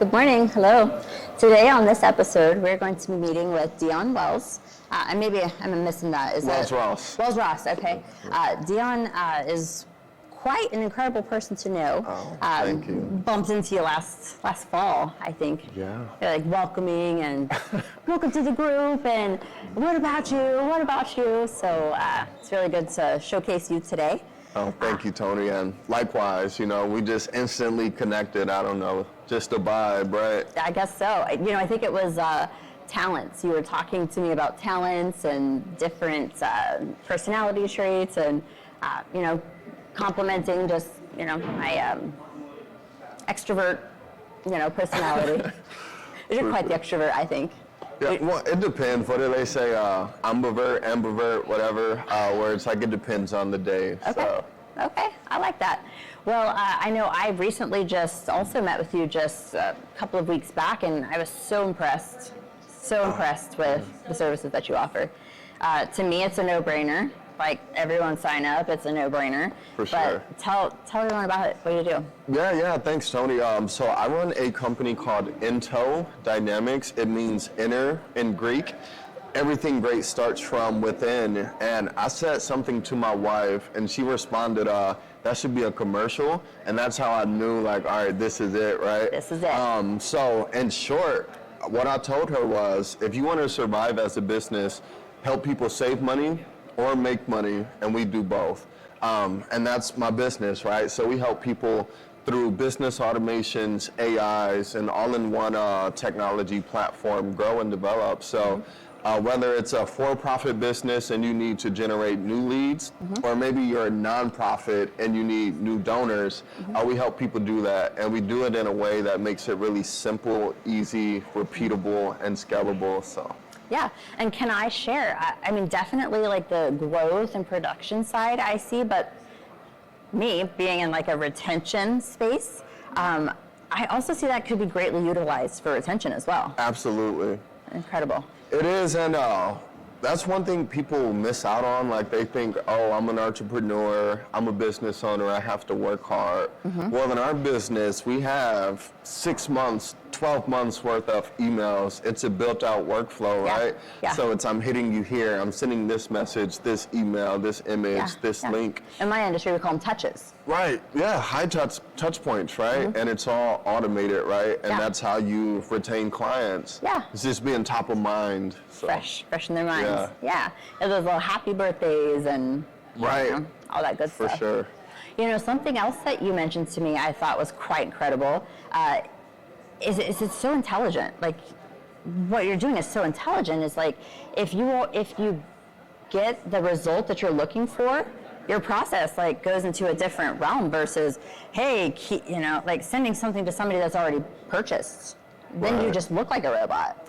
Good morning. Hello. Today on this episode, we're going to be meeting with Deion Wells. And maybe I'm missing that. Is Wells-Ross. Wells-Ross, okay. Deion is quite an incredible person to know. Oh, thank you. Bumped into you last fall, I think. Yeah. You're like welcoming and welcome to the group and what about you? What about you? So it's really good to showcase you today. Oh, thank you, Toni. And likewise, we just instantly connected. I don't know, just a vibe, right? I guess so. I think it was talents. You were talking to me about talents and different personality traits and, complimenting just, my extrovert, personality. You're quite the extrovert, I think. Yeah, well, it depends. What do they say? Ambivert, whatever, where it's like it depends on the day. Okay. So. Okay, I like that. Well, I know I recently just also met with you just a couple of weeks back, and I was so impressed with the services that you offer. To me, it's a no-brainer. Like, everyone sign up, it's a no-brainer. For sure. But tell everyone about it. What do you do? Yeah, thanks, Toni. So I run a company called Into Dynamics. It means inner in Greek. Everything great starts from within. And I said something to my wife, and she responded, that should be a commercial. And that's how I knew, like, all right, this is it, right? This is it. So in short, what I told her was, if you want to survive as a business, help people save money or make money, and we do both. And that's my business, right? So we help people through business automations, AIs, and all-in-one technology platform grow and develop. So whether it's a for-profit business and you need to generate new leads, or maybe you're a nonprofit and you need new donors, we help people do that. And we do it in a way that makes it really simple, easy, repeatable, and scalable. So. Yeah, and can I share? I mean, definitely like the growth and production side I see, but me being in like a retention space, I also see that could be greatly utilized for retention as well. Absolutely. Incredible. It is, and that's one thing people miss out on. Like they think, oh, I'm an entrepreneur, I'm a business owner, I have to work hard. Well, in our business, we have 6 months, 12 months worth of emails. It's a built out workflow, right? Yeah. So it's I'm hitting you here, I'm sending this message, this email, this image, this link. In my industry, we call them touches. Right, yeah, high touch points, right? And it's all automated, right? And that's how you retain clients. Yeah. It's just being top of mind. So. Fresh in their minds. Yeah. And those little happy birthdays and all that good stuff. For sure. Something else that you mentioned to me I thought was quite incredible is it's so intelligent. Like, what you're doing is so intelligent. It's like, if you get the result that you're looking for, your process like goes into a different realm versus, hey, like sending something to somebody that's already purchased. Then you just look like a robot.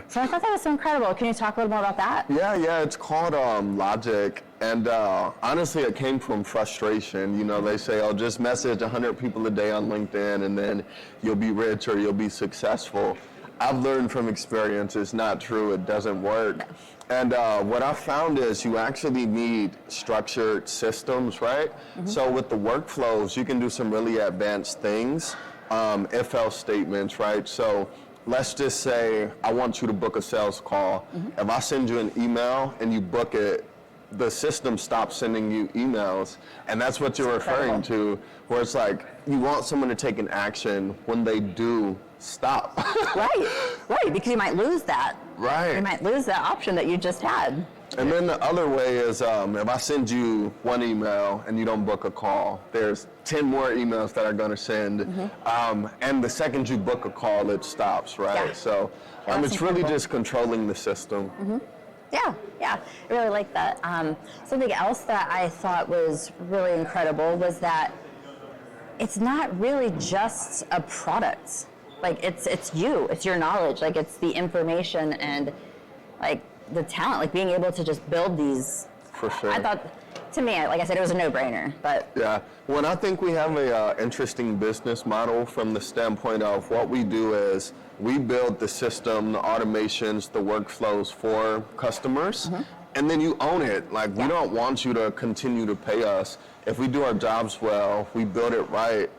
So I thought that was so incredible. Can you talk a little more about that? Yeah, it's called logic. And honestly, it came from frustration. They say, oh, just message 100 people a day on LinkedIn and then you'll be rich or you'll be successful. I've learned from experience it's not true. It doesn't work. And what I found is you actually need structured systems, right? So with the workflows, you can do some really advanced things, if-else statements, right? So let's just say I want you to book a sales call. If I send you an email and you book it, the system stops sending you emails. And that's what you're referring to, where it's like you want someone to take an action. When they do, stop. Right, because you might lose that. Right. You might lose that option that you just had. And then the other way is if I send you one email and you don't book a call, there's 10 more emails that are going to send. And the second you book a call, it stops, right? Yeah. So it's really just controlling the system. Yeah, I really like that. Something else that I thought was really incredible was that it's not really just a product. Like it's your knowledge, like it's the information and like the talent, like being able to just build these. For sure. I thought, to me, like I said, it was a no-brainer, but. Yeah, well, I think we have a interesting business model from the standpoint of what we do is we build the system, the automations, the workflows for customers, and then you own it. Like, we don't want you to continue to pay us. If we do our jobs well, we build it right,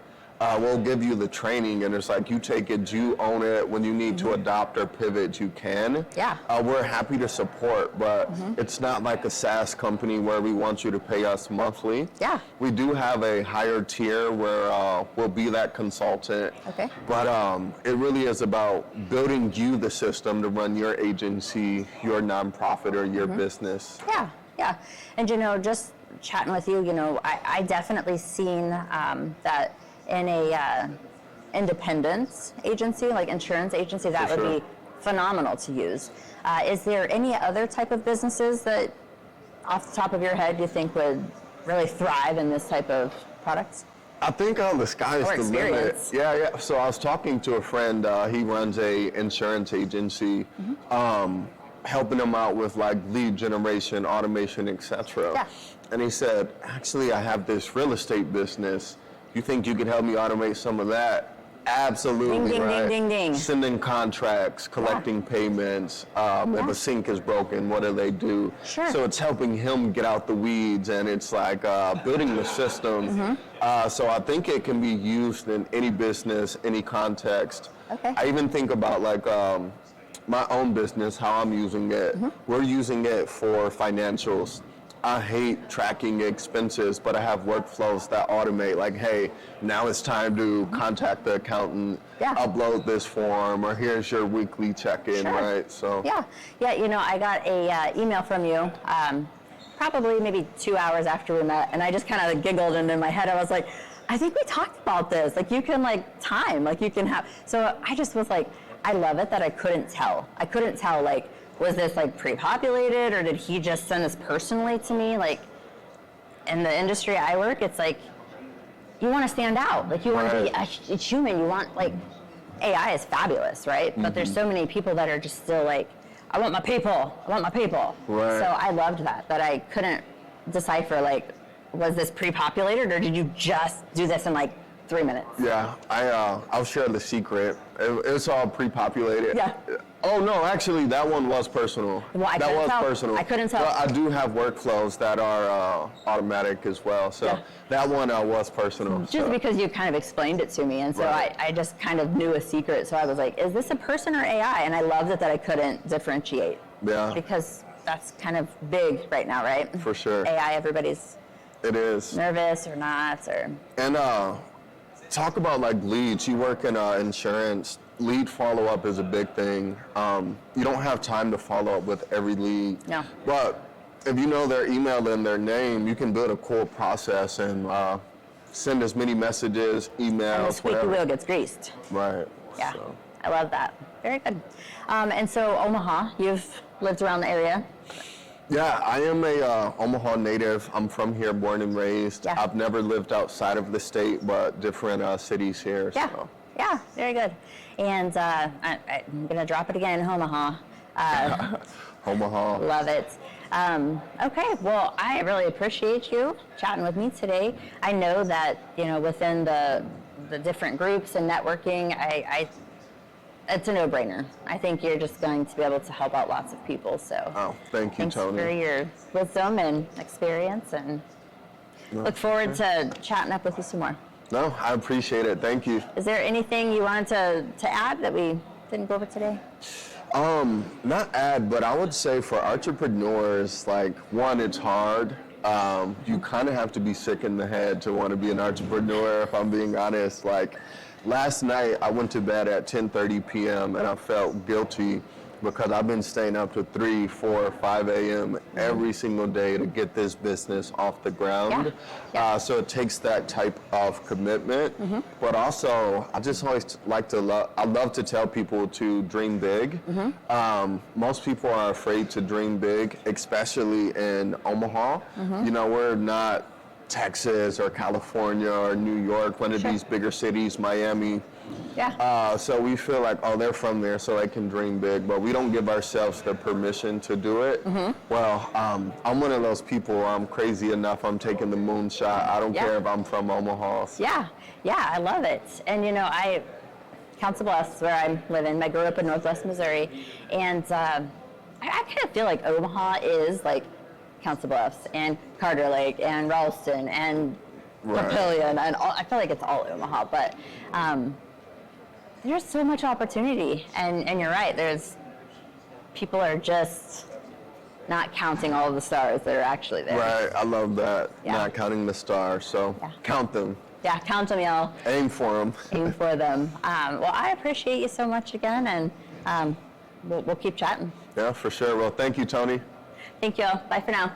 we'll give you the training, and it's like you take it, you own it. When you need to adopt or pivot, you can. Yeah. We're happy to support, but it's not like a SaaS company where we want you to pay us monthly. Yeah. We do have a higher tier where we'll be that consultant. Okay. But it really is about building you the system to run your agency, your nonprofit, or your business. Yeah, yeah. And, you know, just chatting with you, you know, I definitely seen that in a independent agency, like insurance agency, that For would sure. be phenomenal to use. Is there any other type of businesses that, off the top of your head, you think would really thrive in this type of products? I think the sky is Or the limit. experience. Yeah. So I was talking to a friend. He runs a insurance agency, helping him out with like lead generation, automation, etc. Yeah. And he said, actually, I have this real estate business. You think you could help me automate some of that? Absolutely, Ding, ding, right? ding, ding, ding. Sending contracts, collecting payments. If a sink is broken, what do they do? Sure. So it's helping him get out the weeds, and it's like building the system. So I think it can be used in any business, any context. Okay. I even think about like my own business, how I'm using it. We're using it for financials. I hate tracking expenses, but I have workflows that automate, like, hey, now it's time to contact the accountant, Yeah. upload this form, or here's your weekly check-in, Sure. right? So Yeah, you know, I got a email from you probably maybe 2 hours after we met, and I just kind of giggled, and in my head I was like, I think we talked about this. Like, you can like time, like you can have. So I just was like, I love it that I couldn't tell. Like, was this like pre-populated, or did he just send this personally to me? Like, in the industry I work, it's like you want to stand out. Like, you want to be a human. You want, like, AI is fabulous, right? But there's so many people that are just still like, I want my people. Right. So I loved that I couldn't decipher, like, was this pre-populated, or did you just do this in like 3 minutes? Yeah, I'll share the secret. It's all pre-populated. Yeah. Oh no, actually that one was personal. Well, I that couldn't was tell. personal. I couldn't tell. But I do have workflows that are automatic as well. So Yeah. that one was personal. Just so. because you kind of explained it to me, and so Right. I just kind of knew a secret. So I was like, is this a person or AI? And I loved it that I couldn't differentiate. Yeah. Because that's kind of big right now, right? For sure. AI, everybody's It is. nervous or not, or And talk about like leads. You work in insurance. Lead follow-up is a big thing. You don't have time to follow up with every lead. No. But if you know their email and their name, you can build a cool process and send as many messages, and the emails, squeaky whatever. wheel gets greased. Right. Yeah, So. I love that. Very good. And so Omaha, you've lived around the area. Yeah, I am a Omaha native. I'm from here, born and raised. Yeah. I've never lived outside of the state, but different cities here. Yeah, So. yeah, very good. And I'm gonna drop it again, Omaha. Omaha. Love it. Okay, well, I really appreciate you chatting with me today. I know that, you know, within the different groups and networking, it's a no-brainer. I think you're just going to be able to help out lots of people. So Oh, thank you, thanks Toni. for your wisdom and experience, and look forward to chatting up with you some more. No, I appreciate it. Thank you. Is there anything you wanted to add that we didn't go over today? Not add, but I would say for entrepreneurs, like, one, it's hard. You kind of have to be sick in the head to want to be an entrepreneur, if I'm being honest. Like, last night I went to bed at 10:30 p.m. and I felt guilty because I've been staying up to 3, 4, 5 a.m. every single day to get this business off the ground. Yeah. So it takes that type of commitment. But also, I just always like to I love to tell people to dream big. Most people are afraid to dream big, especially in Omaha. You know, we're not Texas or California or New York, one of these bigger cities, Miami. Yeah. So we feel like, oh, they're from there, so they can dream big, but we don't give ourselves the permission to do it. Well, I'm one of those people. I'm crazy enough. I'm taking the moonshot. I don't Yeah. care if I'm from Omaha. So. Yeah, I love it. And you know, Council Bluffs, where I'm living, I grew up in Northwest Missouri, and I kind of feel like Omaha is like Council Bluffs and Carter Lake and Ralston and Right. Papillion, and I feel like it's all Omaha, but there's so much opportunity, and you're right. People are just not counting all of the stars that are actually there. Right, I love that. Yeah. Not counting the stars, so count them. Yeah, count them, y'all. Aim for them. Aim for them. Well, I appreciate you so much again, and we'll keep chatting. Yeah, for sure. Well, thank you, Toni. Thank you all. Bye for now.